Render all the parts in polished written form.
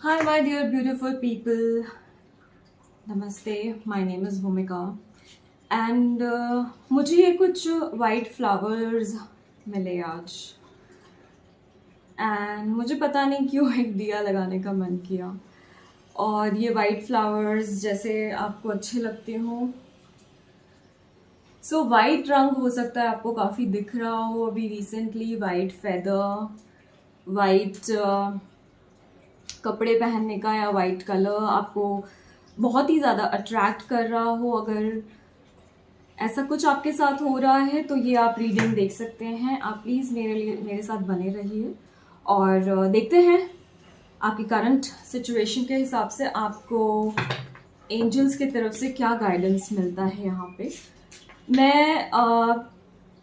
Hi, my dear beautiful people. Namaste. My name is Bhumika. And मुझे ये कुछ white flowers मिले आज एंड मुझे पता नहीं क्यों एक दिया लगाने का मन किया। और ये वाइट फ्लावर्स जैसे आपको अच्छे लगते हो, सो वाइट रंग हो सकता है आपको काफ़ी दिख रहा हो अभी रिसेंटली। वाइट फेदर, वाइट कपड़े पहनने का या वाइट कलर आपको बहुत ही ज़्यादा अट्रैक्ट कर रहा हो। अगर ऐसा कुछ आपके साथ हो रहा है तो ये आप रीडिंग देख सकते हैं। आप प्लीज़ मेरे साथ बने रहिए और देखते हैं आपकी करंट सिचुएशन के हिसाब से आपको एंजल्स की तरफ से क्या गाइडेंस मिलता है। यहाँ पे मैं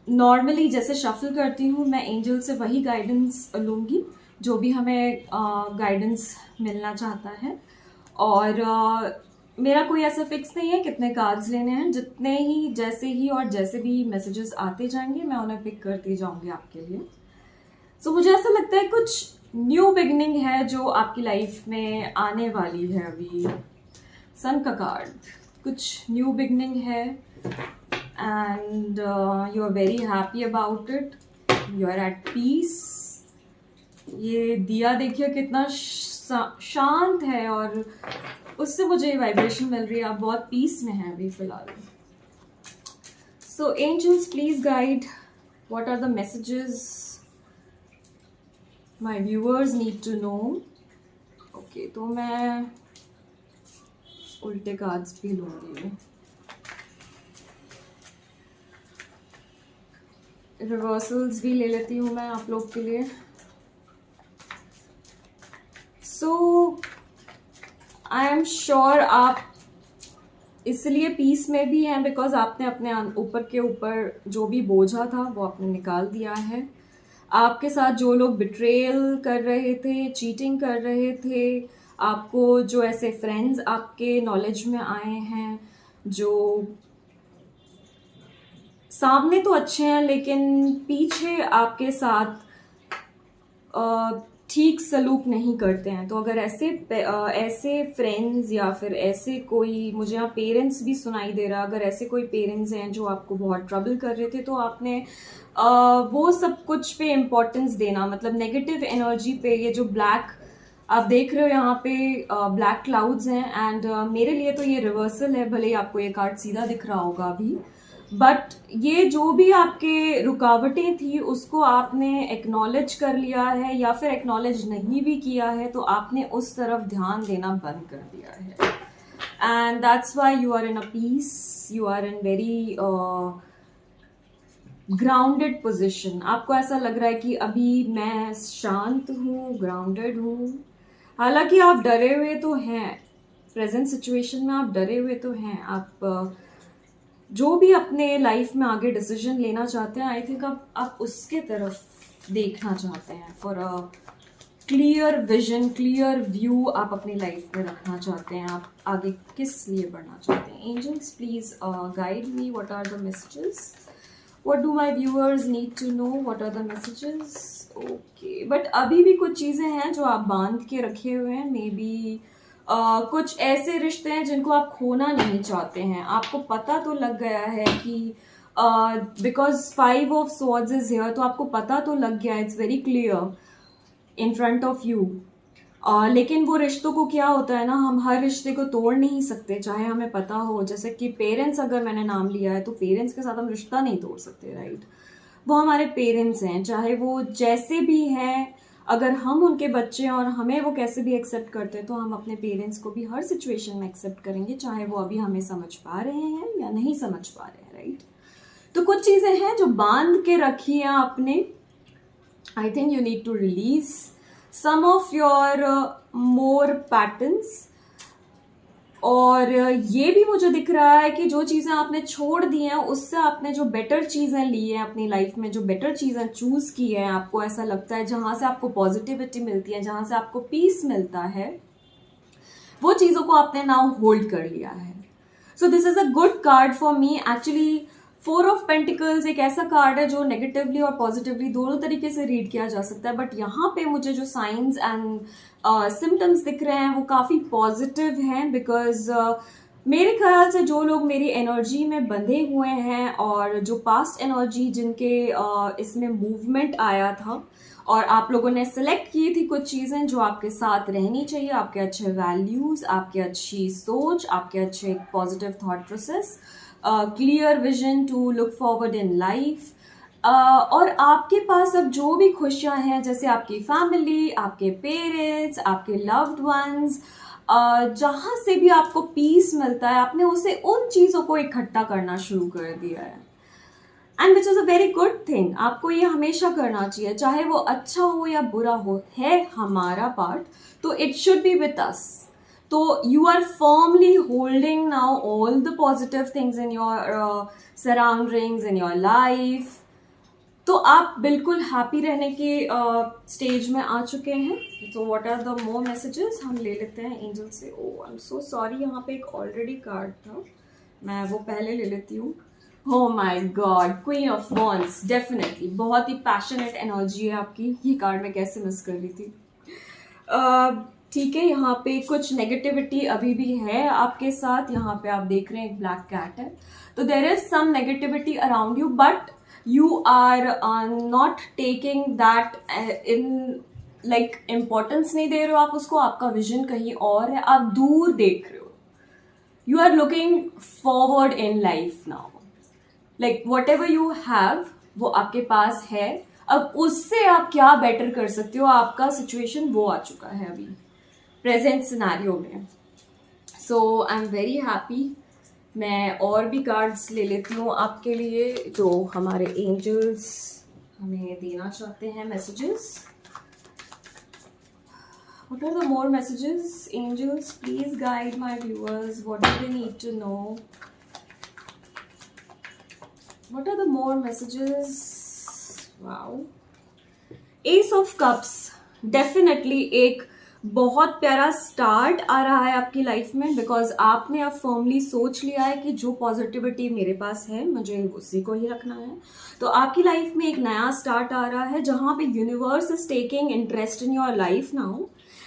नॉर्मली जैसे शफल करती हूँ, मैं एंजल से वही गाइडेंस लूँगी जो भी हमें गाइडेंस मिलना चाहता है। और मेरा कोई ऐसा फिक्स नहीं है कितने कार्ड्स लेने हैं। जितने ही जैसे भी मैसेजेस आते जाएंगे मैं उन्हें पिक करती जाऊंगी आपके लिए। सो मुझे ऐसा लगता है कुछ न्यू बिगनिंग है जो आपकी लाइफ में आने वाली है। अभी सन का कार्ड, कुछ न्यू बिगनिंग है and you are very happy about it, you are at peace. ये दिया देखिए कितना शांत है और उससे मुझे वाइब्रेशन मिल रही है। आप बहुत पीस में हैं अभी फिलहाल। So angels please guide, what are the messages my viewers need to know. Okay, तो मैं उल्टे कार्ड्स भी लूंगी, रिवर्सल्स भी ले लेती हूँ मैं आप लोग के लिए। सो आई एम श्योर आप इसलिए पीस में भी हैं बिकॉज आपने अपने ऊपर के ऊपर जो भी बोझा था वो आपने निकाल दिया है। आपके साथ जो लोग बिट्रेयल कर रहे थे, चीटिंग कर रहे थे, आपको जो ऐसे फ्रेंड्स आपके नॉलेज में आए हैं जो सामने तो अच्छे हैं लेकिन पीछे आपके साथ ठीक सलूक नहीं करते हैं, तो अगर ऐसे फ्रेंड्स या फिर ऐसे कोई, मुझे यहाँ पेरेंट्स भी सुनाई दे रहा, अगर ऐसे कोई पेरेंट्स हैं जो आपको बहुत ट्रबल कर रहे थे तो आपने वो सब कुछ पे इम्पोर्टेंस देना, मतलब नेगेटिव एनर्जी पे। ये जो ब्लैक आप देख रहे हो यहाँ पे ब्लैक क्लाउड्स हैं एंड मेरे लिए तो ये रिवर्सल है, भले ही आपको ये कार्ड सीधा दिख रहा होगा अभी, बट ये जो भी आपके रुकावटें थी उसको आपने एक्नॉलेज कर लिया है या फिर एक्नॉलेज नहीं भी किया है तो आपने उस तरफ ध्यान देना बंद कर दिया है and that's why you are in a peace, you are in very grounded position. आपको ऐसा लग रहा है कि अभी मैं शांत हूँ, ग्राउंडेड हूँ। हालांकि आप डरे हुए तो हैं, प्रेजेंट सिचुएशन में आप डरे हुए तो हैं। आप जो भी अपने लाइफ में आगे डिसीजन लेना चाहते हैं, आई थिंक आप उसके तरफ देखना चाहते हैं। For a clear vision, clear view आप अपनी लाइफ में रखना चाहते हैं। आप आगे किस लिए बढ़ना चाहते हैं। Angels please guide me, what are the messages, what do my viewers need to know, what are the messages. Okay, but अभी भी कुछ चीज़ें हैं जो आप बांध के रखे हुए हैं। मे बी कुछ ऐसे रिश्ते हैं जिनको आप खोना नहीं चाहते हैं। आपको पता तो लग गया है कि because 5 of swords is here, तो आपको पता तो लग गया, it's very clear in front of you. लेकिन वो रिश्तों को क्या होता है ना, हम हर रिश्ते को तोड़ नहीं सकते चाहे हमें पता हो। जैसे कि पेरेंट्स, अगर मैंने नाम लिया है तो पेरेंट्स के साथ हम रिश्ता नहीं तोड़ सकते, राइट। वो हमारे पेरेंट्स हैं, चाहे वो जैसे भी हैं। अगर हम उनके बच्चे हैं और हमें वो कैसे भी एक्सेप्ट करते हैं तो हम अपने पेरेंट्स को भी हर सिचुएशन में एक्सेप्ट करेंगे, चाहे वो अभी हमें समझ पा रहे हैं या नहीं समझ पा रहे हैं, राइट। तो कुछ चीज़ें हैं जो बांध के रखी हैं आपने। I think you need to release some of your more patterns। और ये भी मुझे दिख रहा है कि जो चीज़ें आपने छोड़ दी हैं उससे आपने जो बेटर चीज़ें ली हैं अपनी लाइफ में, जो बेटर चीज़ें चूज की हैं, आपको ऐसा लगता है जहाँ से आपको पॉजिटिविटी मिलती है, जहाँ से आपको पीस मिलता है, वो चीज़ों को आपने नाउ होल्ड कर लिया है। So this is a good card for me actually. Four of pentacles एक ऐसा कार्ड है जो नेगेटिवली और पॉजिटिवली दोनों तरीके से रीड किया जा सकता है, बट यहाँ पे मुझे जो साइंस एंड सिम्टम्स दिख रहे हैं वो काफ़ी पॉजिटिव हैं, बिकॉज मेरे ख्याल से जो लोग मेरी एनर्जी में बंधे हुए हैं और जो पास्ट एनर्जी जिनके इसमें मूवमेंट आया था और आप लोगों ने सेलेक्ट की थी कुछ चीज़ें जो आपके साथ रहनी चाहिए, आपके अच्छे वैल्यूज़, आपकी अच्छी सोच, आपके अच्छे positive thought process, clear vision to look forward in life, और आपके पास अब जो भी खुशियां हैं जैसे आपकी फैमिली, आपके पेरेंट्स, आपके लव्ड वंस, जहाँ से भी आपको पीस मिलता है आपने उसे उन चीज़ों को इकट्ठा करना शुरू कर दिया है, and which is a very good thing. आपको ये हमेशा करना चाहिए, चाहे वो अच्छा हो या बुरा हो, है हमारा पार्ट, तो it should be with us. तो you are firmly holding now all the positive things in your surroundings, in your life, तो आप बिल्कुल हैप्पी रहने के स्टेज में आ चुके हैं। तो what are the more messages हम ले लेते हैं एंजल से। ओ आई एम सो सॉरी, यहाँ पे एक ऑलरेडी कार्ड था, मैं वो पहले ले लेती हूँ। Oh my God, Queen of Wands, definitely बहुत ही पैशनेट एनर्जी है आपकी, ये कार्ड मैं कैसे मिस कर रही थी। ठीक है, यहाँ पे कुछ नेगेटिविटी अभी भी है आपके साथ, यहाँ पे आप देख रहे हैं एक ब्लैक कैट है, तो there is some negativity around you, but you are not taking that in like importance नहीं दे रहे हो आप उसको, आपका विजन कहीं और है, आप दूर देख रहे हो, you are looking forward in life now, like whatever you have वो आपके पास है, अब उससे आप क्या बेटर कर सकते हो, आपका सिचुएशन वो आ चुका है अभी प्रेजेंट सिनेरियो में। सो आई एम वेरी हैप्पी। मैं और भी कार्ड्स ले लेती हूँ आपके लिए जो हमारे एंजल्स हमें देना चाहते हैं messages. What are the more messages? Angels, please guide my viewers. What do they need to know? What are the more messages? Wow. Ace of Cups. Definitely एक बहुत प्यारा स्टार्ट आ रहा है आपकी लाइफ में, बिकॉज आपने अब फर्मली सोच लिया है कि जो पॉजिटिविटी मेरे पास है मुझे उसी को ही रखना है। तो आपकी लाइफ में एक नया स्टार्ट आ रहा है जहाँ पे universe is taking interest in your life now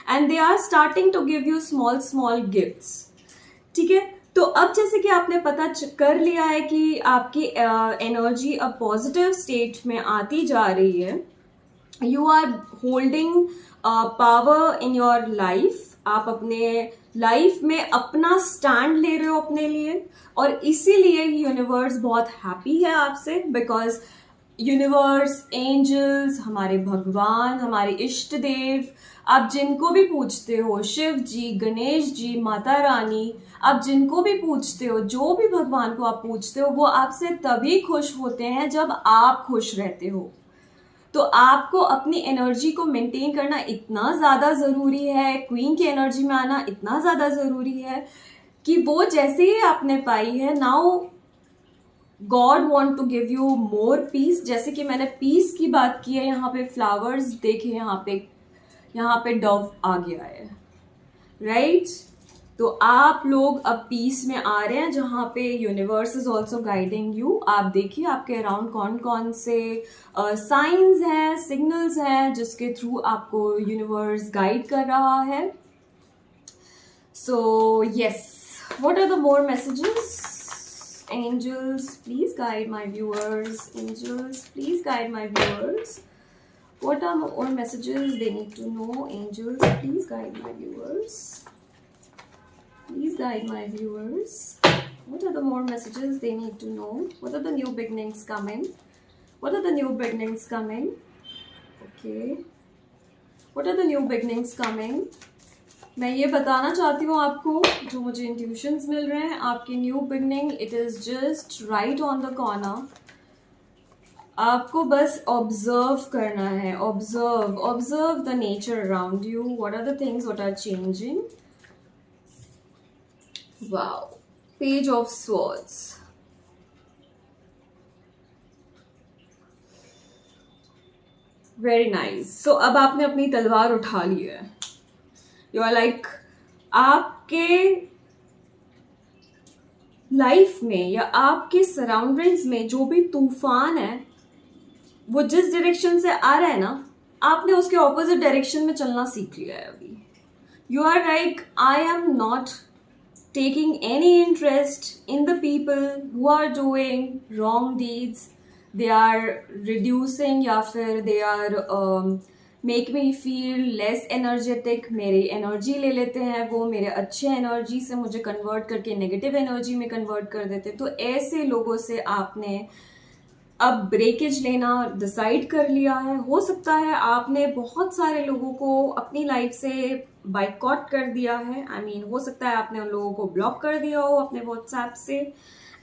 and they are starting to give you small small gifts. ठीक है, तो अब जैसे कि आपने पता कर लिया है कि आपकी एनर्जी अब पॉजिटिव स्टेट में आती जा रही है, you are holding power in your life, आप अपने लाइफ में अपना स्टैंड ले रहे हो अपने लिए, और इसीलिए यूनिवर्स बहुत हैप्पी है आपसे, बिकॉज यूनिवर्स, एंजल्स, हमारे भगवान, हमारे इष्ट देव, आप जिनको भी पूछते हो, शिव जी, गणेश जी, माता रानी, आप जिनको भी पूछते हो, जो भी भगवान को आप पूछते हो, वो आपसे तभी खुश होते हैं जब आप खुश रहते हो। तो आपको अपनी एनर्जी को मेंटेन करना इतना ज़्यादा ज़रूरी है, क्वीन की एनर्जी में आना इतना ज़्यादा ज़रूरी है कि वो जैसे ही आपने पाई है, now God want to give you more peace. जैसे कि मैंने पीस की बात की है, यहाँ पे फ्लावर्स देखे, यहाँ पे डव आ गया है, राइट? तो आप लोग अब पीस में आ रहे हैं जहाँ पे universe is also guiding you. आप देखिए आपके अराउंड कौन कौन से साइंस हैं, सिग्नल्स हैं जिसके थ्रू आपको यूनिवर्स गाइड कर रहा है। So yes, what are the more messages? Angels, please guide my viewers. Angels, please guide my viewers. What are more messages they need to know? Angels, please guide my viewers. Please guide my viewers. What are the more messages they need to know? What are the new beginnings coming? What are the new beginnings coming? Okay. What are the new beginnings coming? मैं ये बताना चाहती हूँ आपको, जो मुझे intuitions मिल रहे हैं, आपकी new beginning it is just right on the corner. आपको बस ऑब्जर्व करना है, observe the nature around you, what are the things what are changing. Wow, page of swords, very nice. So अब आपने अपनी तलवार उठा ली है, यू आर लाइक, आपके लाइफ में या आपके सराउंडिंग्स में जो भी तूफान है, वो जिस डायरेक्शन से आ रहा है ना, आपने उसके ऑपोजिट डायरेक्शन में चलना सीख लिया है अभी. You are like, I am not taking any interest in the people who are doing wrong deeds. They are reducing या फिर they are make me feel less energetic. मेरी एनर्जी ले लेते हैं वो, मेरे अच्छे एनर्जी से मुझे कन्वर्ट करके नेगेटिव एनर्जी में कन्वर्ट कर देते हैं. तो ऐसे लोगों से आपने अब ब्रेकेज लेना डिसाइड कर लिया है. हो सकता है आपने बहुत सारे लोगों को अपनी लाइफ से बाइकआउट कर दिया है. आई मीन हो सकता है आपने उन लोगों को ब्लॉक कर दिया हो अपने व्हाट्सएप से.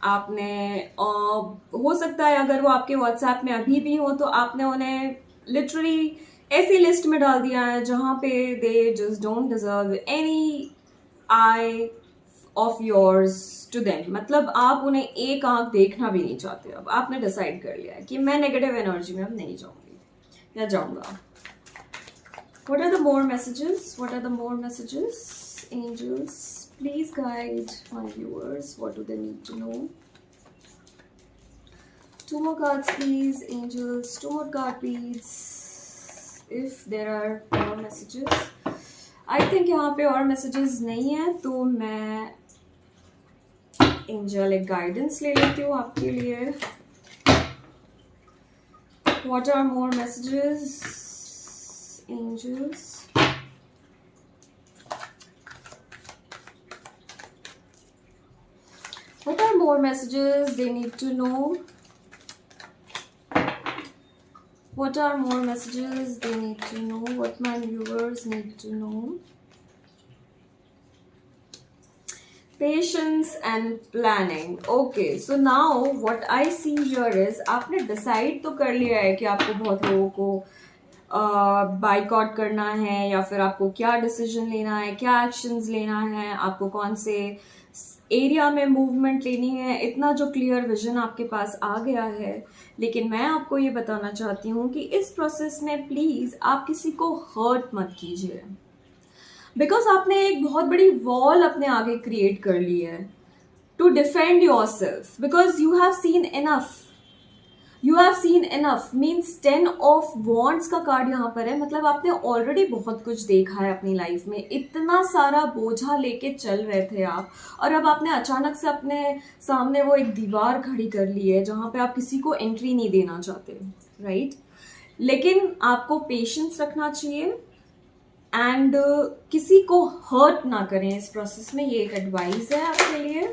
आपने हो सकता है अगर वो आपके व्हाट्सएप में अभी भी हो तो आपने उन्हें लिटरली ऐसी लिस्ट में डाल दिया है जहाँ पे they just don't deserve any eye of yours to them. मतलब आप उन्हें एक आंख देखना भी नहीं चाहते. अब आपने डिसाइड कर लिया है कि मैं नेगेटिव एनर्जी में अब नहीं जाऊंगी या जाऊंगा. What are the more messages? What are the more messages? Angels, please guide my viewers. What do they need to know? 2 more cards, please, angels. 2 more cards, please. If there are more messages. I think यहाँ पे और messages नहीं है तो मैं angelic guidance ले लेती हूँ आपके लिए. What are more messages? Angels. What are more messages they need to know? What are more messages they need to know? What my viewers need to know? Patience and planning. Okay, so now what I see here is आपने decide तो कर लिया है कि आपको बहुत लोगों को बाइकआउट करना है या फिर आपको क्या डिसीजन लेना है, क्या एक्शंस लेना है, आपको कौन से एरिया में मूवमेंट लेनी है. इतना जो क्लियर विजन आपके पास आ गया है. लेकिन मैं आपको ये बताना चाहती हूँ कि इस प्रोसेस में प्लीज आप किसी को हर्ट मत कीजिए. बिकॉज आपने एक बहुत बड़ी वॉल अपने आगे क्रिएट कर ली है to defend yourself. Because you have seen enough. You have seen enough means 10 of wands का कार्ड यहाँ पर है. मतलब आपने ऑलरेडी बहुत कुछ देखा है अपनी लाइफ में. इतना सारा बोझा लेके चल रहे थे आप और अब आपने अचानक से अपने सामने वो एक दीवार खड़ी कर ली है जहाँ पे आप किसी को एंट्री नहीं देना चाहते. राइट? लेकिन आपको पेशेंस रखना चाहिए एंड किसी को हर्ट ना करें इस प्रोसेस में. ये एक एडवाइस है आपके लिए.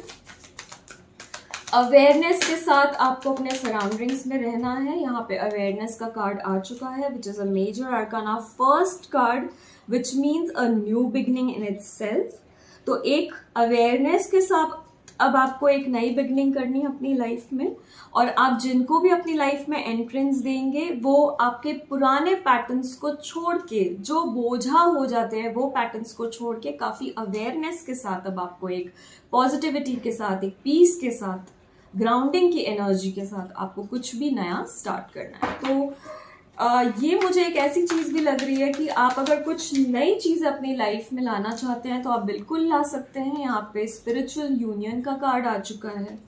अवेयरनेस के साथ आपको अपने सराउंडिंग्स में रहना है. यहाँ पे अवेयरनेस का कार्ड आ चुका है which is a major arcana first card which means a new beginning in itself. तो एक अवेयरनेस के साथ अब आपको एक नई बिगनिंग करनी है अपनी लाइफ में. और आप जिनको भी अपनी लाइफ में एंट्रेंस देंगे वो आपके पुराने पैटर्न्स को छोड़ के, जो बोझा हो जाते हैं वो पैटर्न्स को छोड़ के काफी अवेयरनेस के साथ अब आपको एक पॉजिटिविटी के साथ, एक पीस के साथ, ग्राउंडिंग की एनर्जी के साथ आपको कुछ भी नया स्टार्ट करना है. तो ये मुझे एक ऐसी चीज भी लग रही है कि आप अगर कुछ नई चीज अपनी लाइफ में लाना चाहते हैं तो आप बिल्कुल ला सकते हैं. यहाँ पे स्पिरिचुअल यूनियन का कार्ड आ चुका है.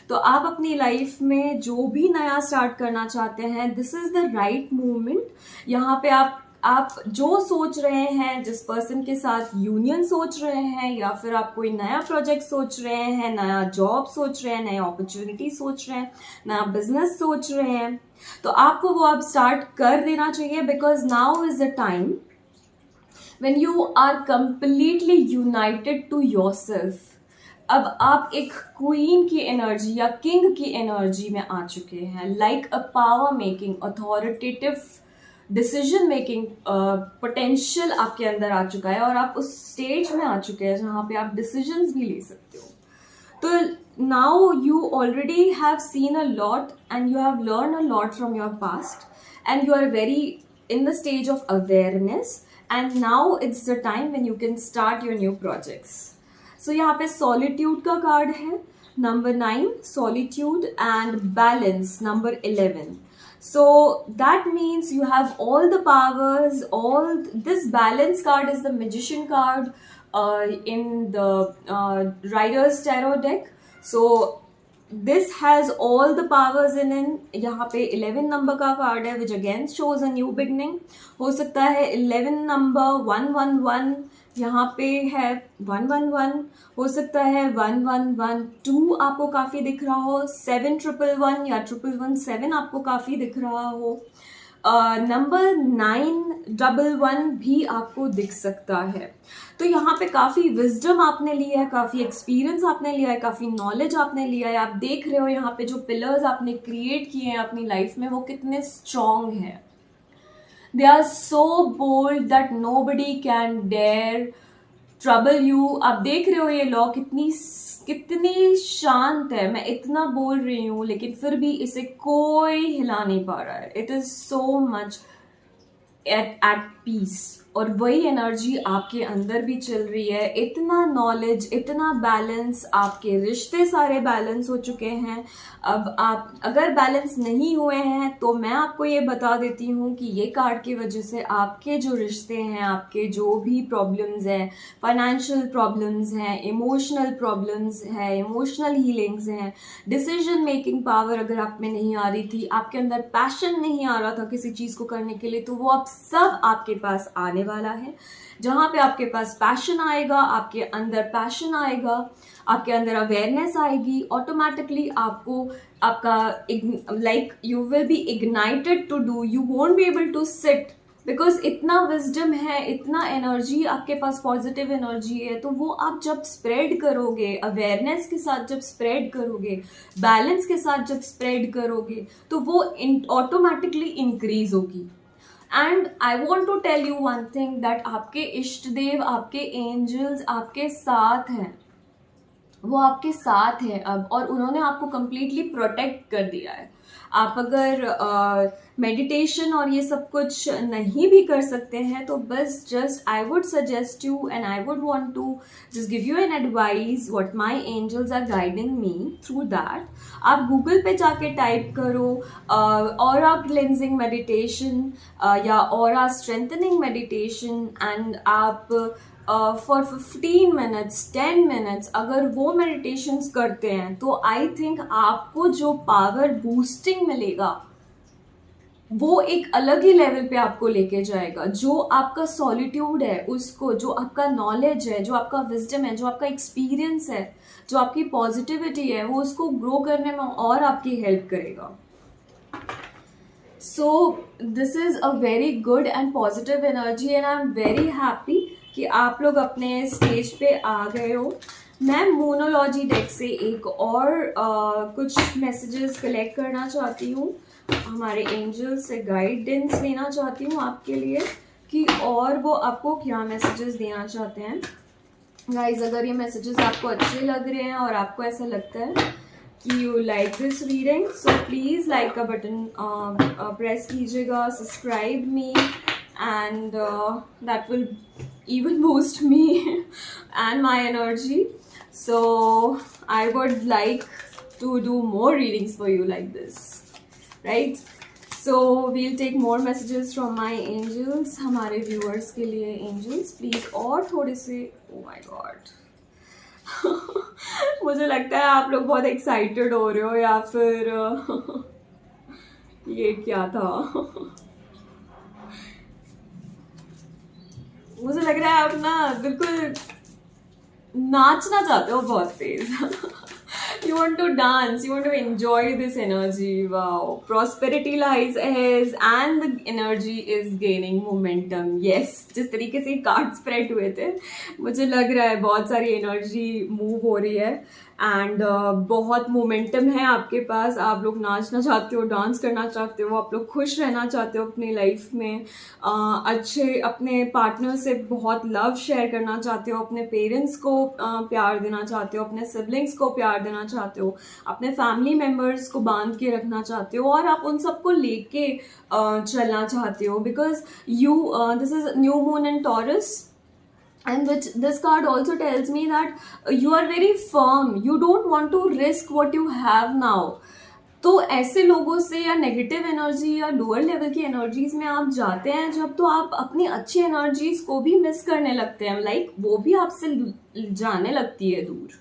तो आप अपनी लाइफ में जो भी नया स्टार्ट करना चाहते हैं, this is the right movement. यहाँ पे आप जो सोच रहे हैं, जिस पर्सन के साथ यूनियन सोच रहे हैं या फिर आप कोई नया प्रोजेक्ट सोच रहे हैं, नया जॉब सोच रहे हैं, नया अपॉर्चुनिटी सोच रहे हैं, नया बिजनेस सोच रहे हैं, तो आपको वो अब स्टार्ट कर देना चाहिए. Because now is the time when you are completely united to yourself. अब आप एक क्वीन की एनर्जी या किंग की एनर्जी में आ चुके हैं. Like a power making, authoritative decision making potential आपके अंदर आ चुका है और आप उस स्टेज में आ चुके हैं जहाँ पे आप डिसीजंस भी ले सकते हो. तो now you already have seen a lot and you have learn a lot from your past and you are very in the stage of awareness and now it's the time when you can start your new projects. So यहाँ पे solitude का card है, number 9 solitude and balance number 11. So that means you have all the powers, this balance card is the magician card in the Rider's Tarot deck. So this has all the powers in यहाँ पे 11 number का card है which again shows a new beginning. हो सकता है 11 number 111 यहाँ पे है 111, हो सकता है 1112 आपको काफ़ी दिख रहा हो, 7111 या 1117 आपको काफ़ी दिख रहा हो, नंबर 911 भी आपको दिख सकता है. तो यहाँ पे काफ़ी विजडम आपने लिया है, काफ़ी एक्सपीरियंस आपने लिया है, काफ़ी नॉलेज आपने लिया है. आप देख रहे हो यहाँ पे जो पिलर्स आपने क्रिएट किए हैं अपनी लाइफ में वो कितने स्ट्रॉन्ग हैं. They are so bold that nobody can dare trouble you. आप देख रहे हो ये लॉ कितनी शांत है. मैं इतना बोल रही हूँ लेकिन फिर भी इसे कोई हिला नहीं पा रहा है. It is so much at peace. और वही एनर्जी आपके अंदर भी चल रही है. इतना नॉलेज, इतना बैलेंस, आपके रिश्ते सारे बैलेंस हो चुके हैं. अब आप अगर बैलेंस नहीं हुए हैं तो मैं आपको ये बता देती हूँ कि ये कार्ड की वजह से आपके जो रिश्ते हैं, आपके जो भी प्रॉब्लम्स हैं, फाइनेंशियल प्रॉब्लम्स हैं, इमोशनल प्रॉब्लम्स हैं, इमोशनल हीलिंग्स हैं, डिसीजन मेकिंग पावर अगर आप में नहीं आ रही थी, आपके अंदर पैशन नहीं आ रहा था किसी चीज़ को करने के लिए, तो वो अब सब आपके पास आने वाला है. जहां पे आपके पास पैशन आएगा, आपके अंदर पैशन आएगा, आपके अंदर अवेयरनेस आएगी, ऑटोमेटिकली आपको आपका like you will be ignited to do. You won't be able to sit because इतना विजडम है, इतना एनर्जी आपके पास, पॉजिटिव एनर्जी है. तो वो आप जब स्प्रेड करोगे, अवेयरनेस के साथ जब स्प्रेड करोगे, बैलेंस के साथ जब स्प्रेड करोगे, तो वो ऑटोमेटिकली इंक्रीज होगी. And I want to tell you one thing that आपके इष्ट देव, आपके एंजल्स आपके साथ हैं. वो आपके साथ हैं अब, और उन्होंने आपको कंप्लीटली प्रोटेक्ट कर दिया है. आप अगर मेडिटेशन और ये सब कुछ नहीं भी कर सकते हैं तो बस just I would suggest you and I would want to just give you an advice what my angels are guiding me through that. आप गूगल पे जाके टाइप करो ऑरा क्लेंजिंग मेडिटेशन या ऑरा स्ट्रेंथनिंग मेडिटेशन, एंड आप for 15 minutes 10 minutes अगर वो meditations करते हैं तो आई थिंक आपको जो पावर बूस्टिंग मिलेगा वो एक अलग ही लेवल पे आपको लेके जाएगा. जो आपका सॉलिट्यूड है उसको, जो आपका नॉलेज है, जो आपका विजडम है, जो आपका एक्सपीरियंस है, जो आपकी पॉजिटिविटी है, वो उसको ग्रो करने में और आपकी हेल्प करेगा. So this is a very good and positive energy and I am very happy कि आप लोग अपने स्टेज पे आ गए हो. मैं मोनोलॉजी डेक से एक और कुछ मैसेजेस कलेक्ट करना चाहती हूँ, हमारे एंजल से गाइडेंस लेना चाहती हूँ आपके लिए कि और वो आपको क्या मैसेजेस देना चाहते हैं. गाइज, अगर ये मैसेजेस आपको अच्छे लग रहे हैं और आपको ऐसा लगता है कि you like this reading, so please like का बटन प्रेस कीजिएगा, subscribe me, and that will even boost me and my energy. So I would like to do more readings for you like this, right? So we'll take more messages from my angels. हमारे viewers के लिए angels please और थोड़े से, oh my god मुझे लगता है आप लोग बहुत excited हो रहे हो या फिर ये क्या था मुझे लग रहा है आप ना बिल्कुल नाचना चाहते हो बहुत तेज. You want to dance, you want to enjoy this energy. Wow, prosperity lies ahead and the energy is gaining momentum. Yes, जिस तरीके से कार्ड स्प्रेड हुए थे मुझे लग रहा है बहुत सारी एनर्जी मूव हो रही है एंड बहुत मोमेंटम है आपके पास. आप लोग नाचना चाहते हो, डांस करना चाहते हो, आप लोग खुश रहना चाहते हो अपनी लाइफ में, अच्छे अपने पार्टनर से बहुत लव शेयर करना चाहते हो, अपने पेरेंट्स को प्यार देना चाहते हो, अपने सिबलिंग्स को प्यार देना चाहते हो, अपने फैमिली मेम्बर्स को बांध के रखना चाहते हो और आप उन सबको लेके चलना चाहते हो because you this is new moon in taurus. And which this card also tells me that you are very firm, you don't want to risk what you have now. तो ऐसे लोगों से या नेगेटिव एनर्जी या lower level की energies में आप जाते हैं जब, तो आप अपनी अच्छी एनर्जीज को भी मिस करने लगते हैं, लाइक वो भी आपसे जाने लगती है दूर.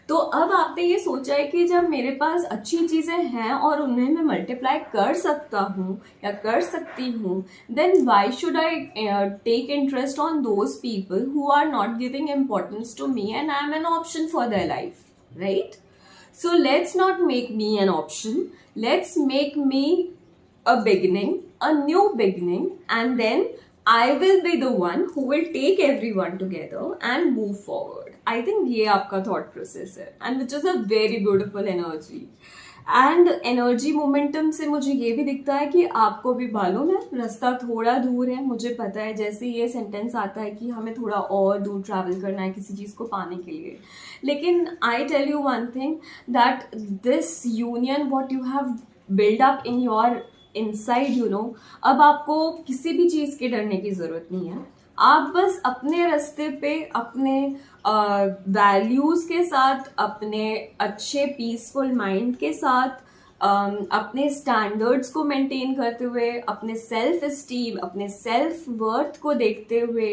तो अब आपने ये सोचा है कि जब मेरे पास अच्छी चीज़ें हैं और उन्हें मैं मल्टीप्लाई कर सकता हूँ या कर सकती हूँ, then why should I take interest on those people who are not giving importance to me and I am an option for their life, right? So let's not make me an option. Let's make me a beginning, a new beginning, and then I will be the one who will take everyone together and move forward. I think ये आपका thought process है, and which is a very beautiful energy. And energy momentum से मुझे ये भी दिखता है कि आपको भी मालूम है रास्ता थोड़ा दूर है, मुझे पता है। जैसे ये सेंटेंस आता है कि हमें थोड़ा और दूर ट्रैवल करना है किसी चीज़ को पाने के लिए, लेकिन I tell you one thing that this union what you have build up in your inside, you know, अब आपको किसी भी चीज़ के डरने की ज़रूरत नहीं है। आप बस अपने रास्ते पे अपने वैल्यूज़ के साथ, अपने अच्छे पीसफुल माइंड के साथ, अपने स्टैंडर्ड्स को मेंटेन करते हुए, अपने सेल्फ एस्टीम, अपने सेल्फ वर्थ को देखते हुए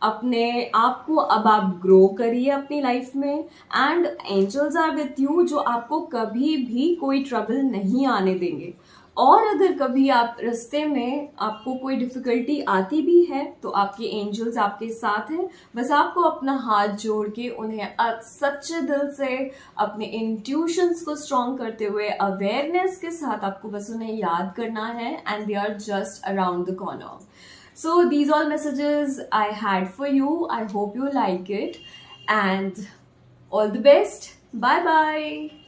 अपने आप को अब आप ग्रो करिए अपनी लाइफ में। And angels are with you, जो आपको कभी भी कोई ट्रबल नहीं आने देंगे। और अगर कभी आप रास्ते में आपको कोई डिफ़िकल्टी आती भी है तो आपके एंजल्स आपके साथ हैं। बस आपको अपना हाथ जोड़ के उन्हें सच्चे दिल से अपने इंट्यूशंस को स्ट्रॉन्ग करते हुए अवेयरनेस के साथ आपको बस उन्हें याद करना है, and they are just around the corner. So these all messages I had for you. I hope you like it, and all the best. Bye bye.